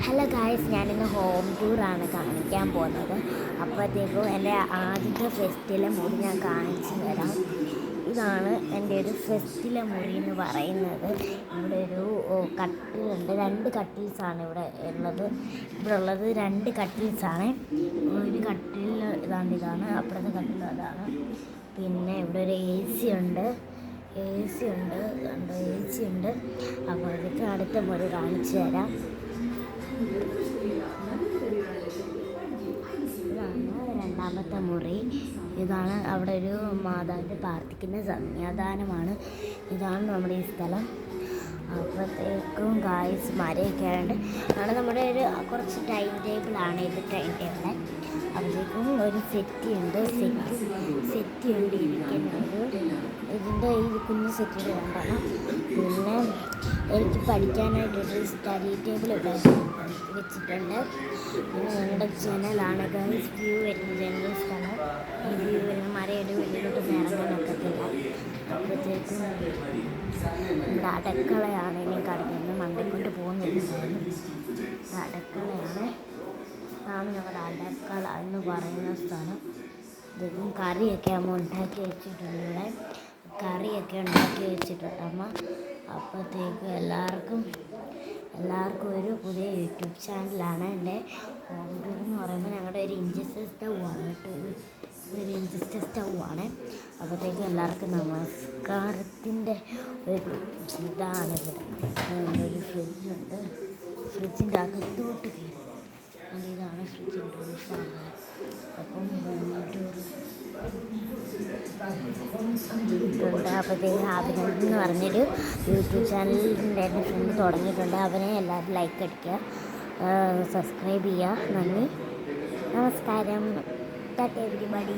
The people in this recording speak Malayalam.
ഹലോ ഗായ്സ്, ഞാനിന്ന് ഹോം ടൂറാണ് കാണിക്കാൻ പോകുന്നത്. അപ്പോഴത്തേക്കും എൻ്റെ ആദ്യത്തെ ഫെസ്റ്റിലെ മുറി ഞാൻ കാണിച്ചു തരാം. ഇതാണ് എൻ്റെ ഒരു ഫെസ്റ്റിലെ മുറി എന്ന് പറയുന്നത്. ഇവിടെ ഒരു കട്ടിലുണ്ട്, 2 കട്ടിൽസാണ് ഇവിടെ ഉള്ളത്. ഇവിടെ ഉള്ളത് 2 കട്ടിൽസാണ്. ഒരു കട്ടിൽ ഇതാണ്, അപ്പുറത്തെ കട്ടിൽ അതാണ്. പിന്നെ ഇവിടെ ഒരു എ സി ഉണ്ട്. അപ്പോഴത്തേക്ക് അടുത്ത മുറി കാണിച്ചു തരാം. ഇതാണ് രണ്ടാമത്തെ മുറി. ഇതാണ് അവിടെ ഒരു മാതാവിൻ്റെ പ്രാർത്ഥിക്കുന്ന സന്യാദാനമാണ്. ഇതാണ് നമ്മുടെ ഈ സ്ഥലം. അപ്പോഴത്തേക്കും ഗായ്സ് മരയൊക്കെ ആയതുകൊണ്ട് ആണ് നമ്മുടെ ഒരു കുറച്ച് ടൈം ടേബിളാണ് ഇത്. ടൈം ടേബിള് അപ്പോഴത്തേക്കും ഒരു സെറ്റി ഉണ്ട് ഇരിക്കുന്നത്. ഇതിൻ്റെ ഈ കുഞ്ഞ് സെറ്റിൽ കൊണ്ടാണ്. പിന്നെ എനിക്ക് പഠിക്കാനായിട്ടൊരു സ്റ്റഡി ടേബിൾ ഇവിടെ വെച്ചിട്ടുണ്ട്. പിന്നെ ഞങ്ങളുടെ ജനലാണ് ഗൈസ്, വ്യൂ വരുന്ന ജനറൽ സ്ഥലം. ഈ വ്യൂ വരുന്ന മരയുടെ വെളിയിലോട്ട് ഇറങ്ങാനൊക്കത്തില്ല. അപ്പോഴത്തേക്കും നമ്മുടെ അടുക്കളയാണ് ഇനി കടന്ന് മണ്ടിക്കൊണ്ട് പോകുന്നത്. അടുക്കളയാണ്, ഇതാണ് ഞങ്ങളുടെ അടുക്കള എന്ന് പറയുന്ന സ്ഥലം. ഇതും കറിയൊക്കെ അമ്മ ഉണ്ടാക്കി വെച്ചിട്ടുണ്ട്. ഇവിടെ കറിയൊക്കെ ഉണ്ടാക്കി വെച്ചിട്ടുണ്ട് അമ്മ. അപ്പോഴത്തേക്ക് എല്ലാവർക്കും ഒരു പുതിയ യൂട്യൂബ് ചാനലാണ്. എൻ്റെ ഹോം ടൂർ എന്ന് പറയുമ്പോൾ ഞങ്ങളുടെ ഒരു ഇൻഡക്ഷൻ സ്റ്റൗവാണ്. അപ്പോഴത്തേക്കും എല്ലാവർക്കും നമസ്കാരത്തിൻ്റെ ഒരു ഇതാണ്. ഇവിടെ ഒരു ഫ്രിഡ്ജുണ്ട്. ഫ്രിഡ്ജിൻ്റെ അകത്തോട്ട് കയറി ഇതാണ് ഫ്രിഡ്ജിൻ്റെ ഒരു സാധനം. അപ്പം അപ്പോഴത്തേക്കും അഭിനന്ദ് എന്ന് പറഞ്ഞൊരു യൂട്യൂബ് ചാനലിൻ്റെ എൻ്റെ ഫ്രണ്ട് തുടങ്ങിയിട്ടുണ്ട്. അവനെ എല്ലാവരും ലൈക്ക് അടിക്കുക, സബ്സ്ക്രൈബ് ചെയ്യുക. നന്ദി, നമസ്കാരം, ടാറ്റ എവരിബഡി.